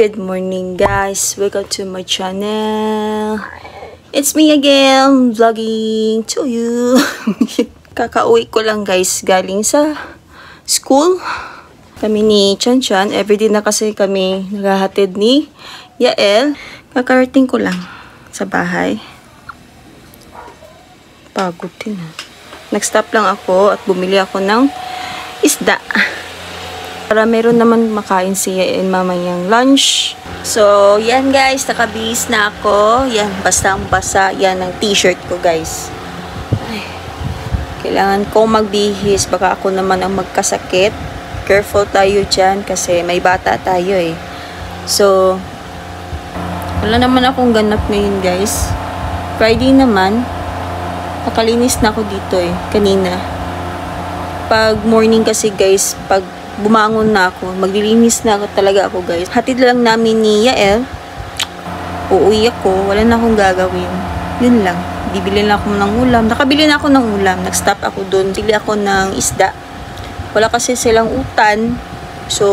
Good morning guys, welcome to my channel. It's me again, vlogging to you. Kakauwi ko lang guys, galing sa school. Kami ni Chan Chan, everyday na kasi kami naghahatid ni Yael. Kakarating ko lang sa bahay. Pagod din. Nag-stop lang ako at bumili ako ng isda. Para meron naman makain si Yael mamayang lunch. So, yan guys, nakabihis na ako. Yan, bastang-basa. Yan ang t-shirt ko guys. Ay, kailangan ko magbihis. Baka ako naman ang magkasakit. Careful tayo dyan kasi may bata tayo eh. So, wala naman akong ganap ngayon guys. Friday naman. Nakalinis na ako dito eh, kanina. Pag morning kasi guys, pag bumangon na ako, maglilinis na ako talaga ako guys. Hatid lang namin ni Yael. Uuwi ako, wala na akong gagawin. Yun lang. Bibili lang ako ng ulam. Nakabili na ako ng ulam. Nag-stop ako doon. Bili ako ng isda. Wala kasi silang utan. So,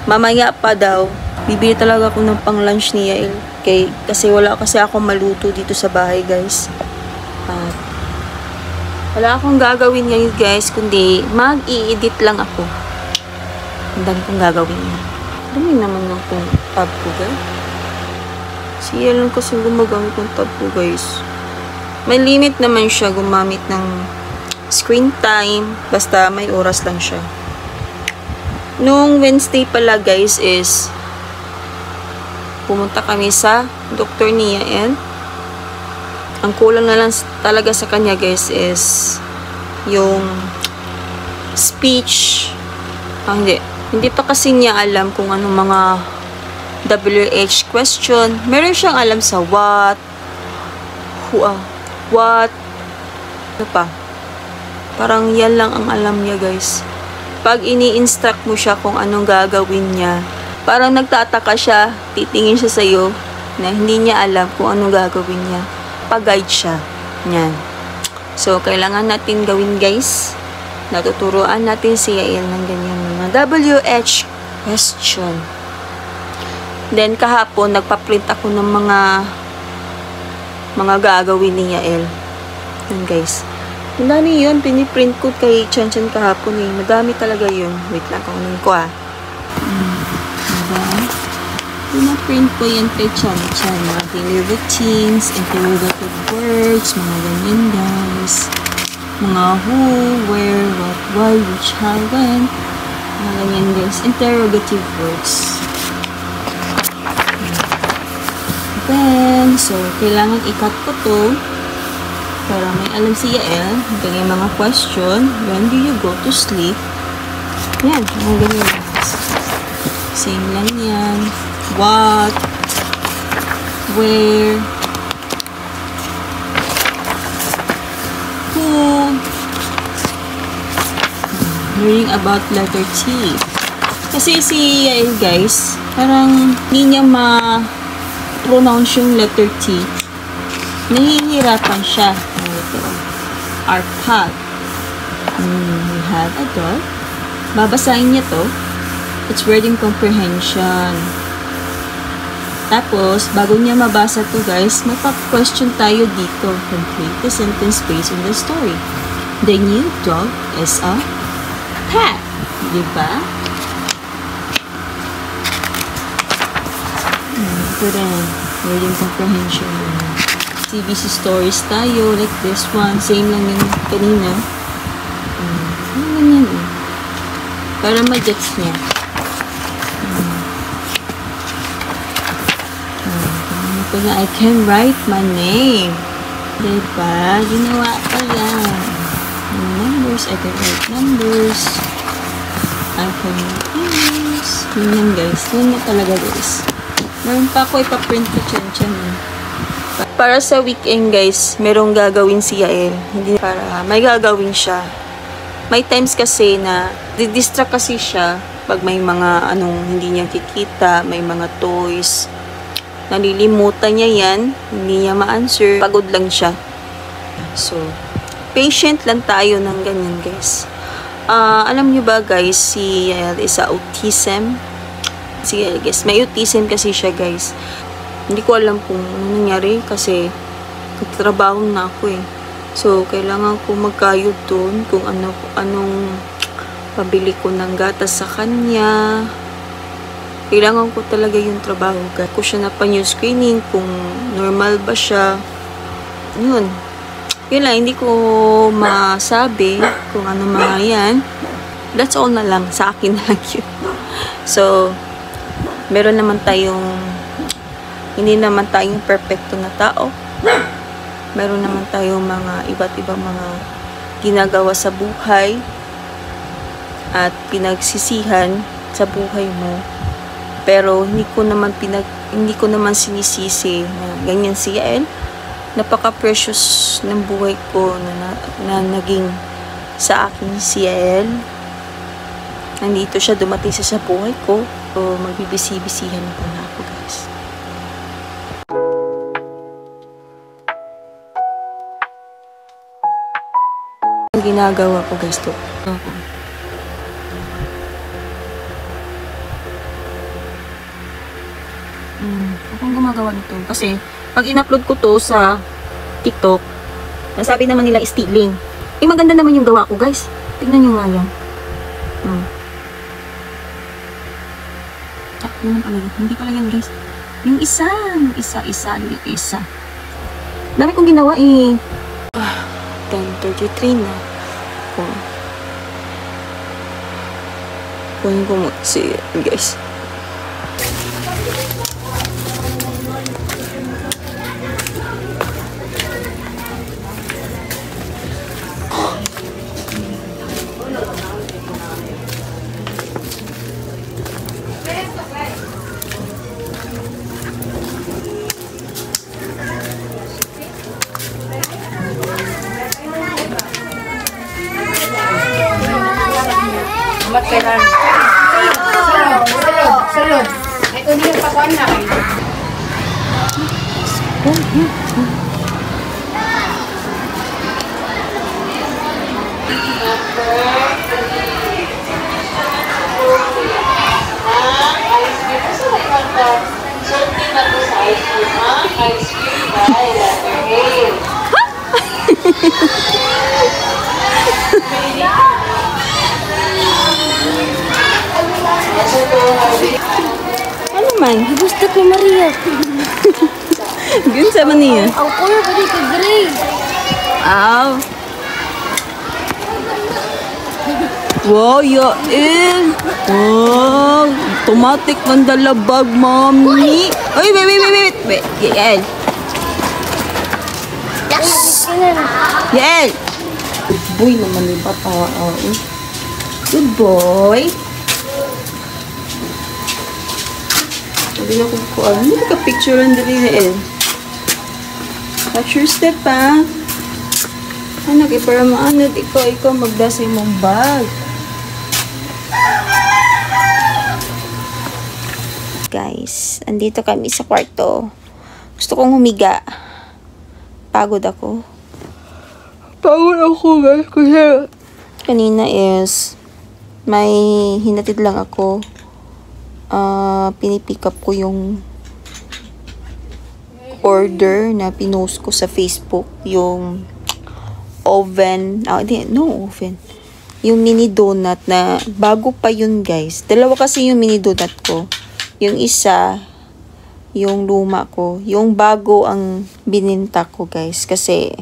mamaya pa daw, bibili talaga ako ng pang-lunch ni Yael. Kasi wala kasi ako maluto dito sa bahay guys. Wala akong gagawin ngayon guys, kundi mag-i-edit lang ako. Ang dami kong gagawin niya. Dami naman ng tab ko guys. Si Yael lang kasi gumagamit ng tab ko guys. May limit naman siya gumamit ng screen time. Basta may oras lang siya. Nung Wednesday pala guys is pumunta kami sa doktor ni Yael. Ang kulang na lang talaga sa kanya guys is yung speech. Hindi pa kasi niya alam kung anong mga WH question. Meron siyang alam sa what, ano pa. Parang yan lang ang alam niya guys. Pag ini-instruct mo siya kung anong gagawin niya, parang nagtataka siya, titingin siya sa'yo na hindi niya alam kung anong gagawin niya. Pag-guide siya. Yan. So, kailangan natin gawin guys. Natuturuan natin si Yael ng ganyan mga WH question. Then, kahapon, nagpa-print ako ng mga gagawin ni Yael. Yan guys. Ang dami yun. Piniprint ko kay Chan Chan kahapon eh. Madami talaga yun. Wait lang, kaunin ko ah. Pina-print ko yan kay Chan Chan. Mga daily routines, interrogative words, mga ganyan guys. Mga who, where, what, why, which, how, when. Mga ganyan guys. Interrogative words. Then, so, kailangan i-cut ko to para may alam si Yael. Ganyan mga question. When do you go to sleep? Yan, mga ganyan guys. Same lang yan. What, where, who, learning about letter T. Kasi si Yael guys, parang hindi niya ma-pronounce yung letter T. Nahihirapan siya. Ito, our pad. We have a dog. Babasahin niya to. It's wording comprehension. Tapos, bago niya mabasa to guys, mapap-question tayo dito. Complete the sentence based on the story. The new dog is a cat. Diba? Ito rin. Wording comprehension. CBC stories tayo. Like this one. Same lang yung kanina. Ganyan eh. Para ma-gets niya. I can write my name. Diba? Ginawa ko yan. Numbers. I can write numbers. I can write numbers. Ganyan guys. Ganyan talaga guys. Meron pa ako ipaprint ko Chan. Para sa weekend guys, merong gagawin si Yael. Hindi para may gagawin siya. May times kasi na didistract kasi siya pag may mga hindi niya kikita, may mga toys. Nalilimutan niya yan, hindi niya ma-answer, pagod lang siya. So, patient lang tayo ng ganyan guys. Alam niyo ba guys, si Yael is autism. Sige, guys, may autism kasi siya, guys. Hindi ko alam kung ano nangyari kasi nagtrabaho na ako eh. So, kailangan ko magkayod doon kung anong pabili ko ng gatas sa kanya. Kailangan ko talaga yung trabaho. Kaya ko siya na-new screening kung normal ba siya. Yun. Yun lang, hindi ko masabi kung ano mga yan. That's all na lang. Sa akin na lang yun. So, meron naman hindi naman tayong perfecto na tao. Meron naman tayong mga iba't ibang mga ginagawa sa buhay at pinagsisihan sa buhay mo. Pero hindi ko naman sinisisi na ganyan si Yael. Napaka-precious ng buhay ko na naging sa akin si Yael. Nandito siya, dumating sa buhay ko. So, magbibisi-bisihan po na ako, guys. Ang ginagawa ko, guys, to. Akong gumagawa nito. Kasi, pag in-upload ko to sa TikTok, nasabi naman nila stealing. Eh, maganda naman yung gawa ko, guys. Tignan nyo nga yan. Naman pala yun. Hindi pala yan, guys. Yung isa. Dami kong ginawa eh. 10:33 na. Kunin ko mo. Sige, guys. Salud. Ito niya pakuan na kayo. Ano man? Gustot ni Maria. Gun sa man niya. Ang color pwede ka gray. Aw. Wow, Yael. Wow. Automatic mandalabag, mami. Ay, wait. Yael. Yes! Yael. Boy naman yung bata. Good boy. Sabi na kung ano ka picture ang dali na Watch your step, ha? Anak, para maanod, ikaw magdasay mong bag. Guys, andito kami sa kwarto. Gusto kong humiga. Pagod ako, guys, kasi kanina may hinatid lang ako. Pinipick up ko yung order na pinost ko sa Facebook, yung oven, oven, yung mini donut na bago pa yun, guys. Dalawa kasi yung mini donut ko. Yung isa, yung luma ko. Yung bago ang bininta ko, guys, kasi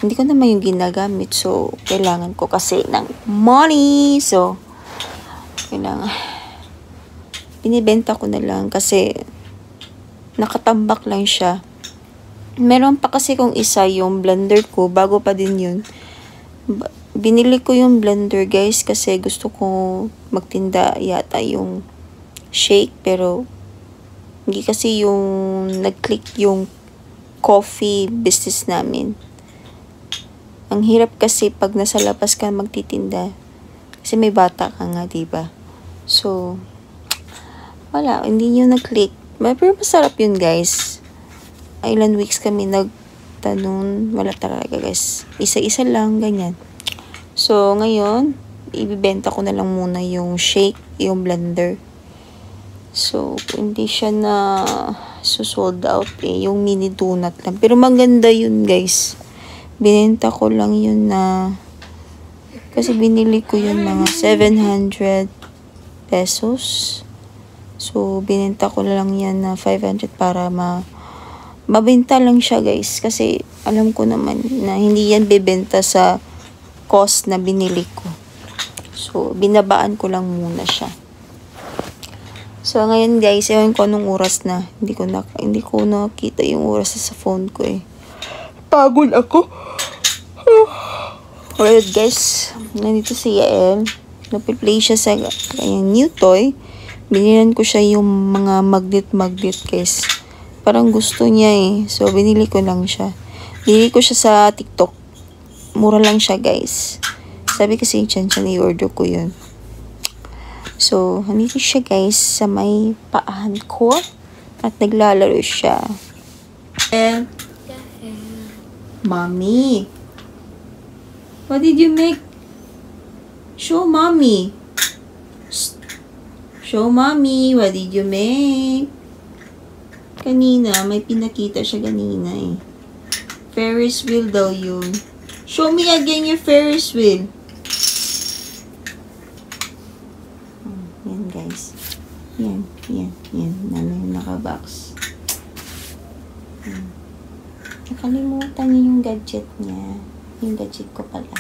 hindi ko naman yung ginagamit, so kailangan ko kasi ng money, so kailangan binibenta ko na lang kasi nakatambak lang siya. Meron pa kasi kung isa, yung blender ko, bago pa din yun. Binili ko yung blender, guys, kasi gusto ko magtinda yata yung shake, pero hindi kasi yung nag-click yung coffee business namin. Ang hirap kasi pag nasa labas ka magtitinda kasi may bata ka nga, diba? So wala, hindi nyo nag-click. Pero masarap yun, guys. Ilan weeks kami nagtanong. Wala talaga, guys. Isa-isa lang, ganyan. So, ngayon, ibibenta ko na lang muna yung shake, yung blender. So, hindi siya na sold out eh. Yung mini donut lang. Pero maganda yun, guys. Binenta ko lang yun na kasi binili ko yun mga 700 pesos. So, binenta ko lang yan na 500 para mabenta lang siya, guys. Kasi alam ko naman na hindi yan bibenta sa cost na binili ko. So, binabaan ko lang muna siya. So, ngayon guys, ewan ko anong oras na. Hindi ko nakita yung oras sa phone ko eh. Pagod ako. Alright guys, nandito si Yael. Napiplay siya sa kanyang new toy. Binilan ko siya yung mga magnet guys. Parang gusto niya eh. So, binili ko lang siya. Binili ko siya sa TikTok. Mura lang siya guys. Sabi kasi siya i-order ko yun. So, nandito siya guys sa may paahan ko at naglalaro siya. Mommy, what did you make? Show mommy. Show mommy, what did you make? Kanina, may pinakita siya kanina eh. Ferris wheel daw yun. Show me again your Ferris wheel. Yan guys. Yan. Yung naka-box. Nakalimutan niya yung gadget niya. Yung gadget ko pala.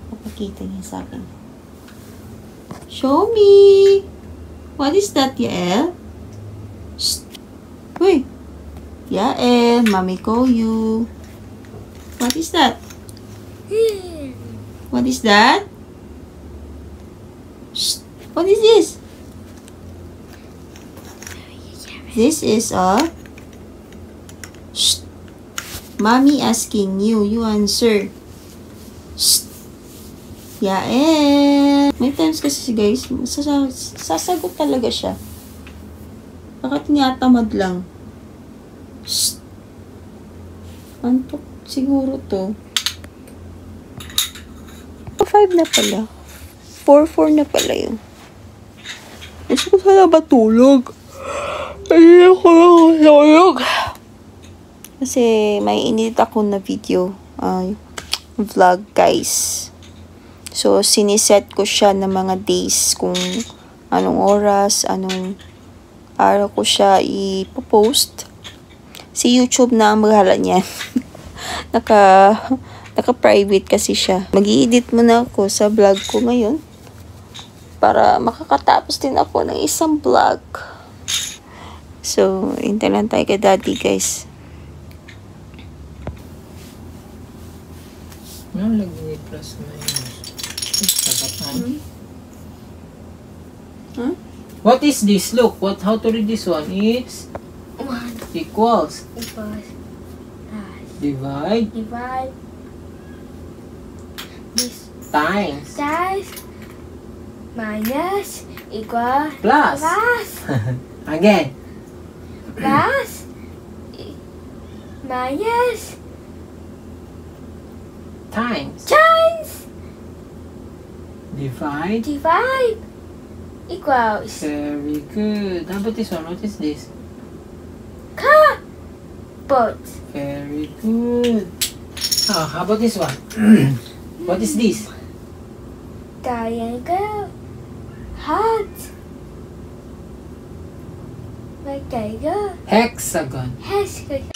Napakita niya sa akin. Show me! What is that, Yael? Shh! Uy! Yael, mommy call you. What is that? What is that? Shh! What is this? This is a... Shh! Mommy asking you. You answer. Shh! Yael! May times kasi guys, sasagot talaga siya. Bakit tinatamad lang? Shh! Antok siguro to. 5 na pala. 4 na pala yun. Gusto ko sana matulog. Hindi ako nakatulog. Kasi may inedit ako na video. Vlog guys. So, siniset ko siya ng mga days kung anong oras, anong araw ko siya ipopost. Si YouTube na ang maghala niyan. Naka-private kasi siya. Mag-i-edit muna ako sa vlog ko ngayon. Para makakatapos din ako ng isang vlog. So, hintay lang tayo kay daddy guys. Lagi plus minus. Huh? What is this? Look, how to read this one? It's 1 equals. equals Divide. This Times. size minus equal Plus. Again. plus minus Times. times Divide. equals Very good. How about this one? What is this? both Very good. How about this one? What is this? triangle heart rectangle Hexagon. hexagon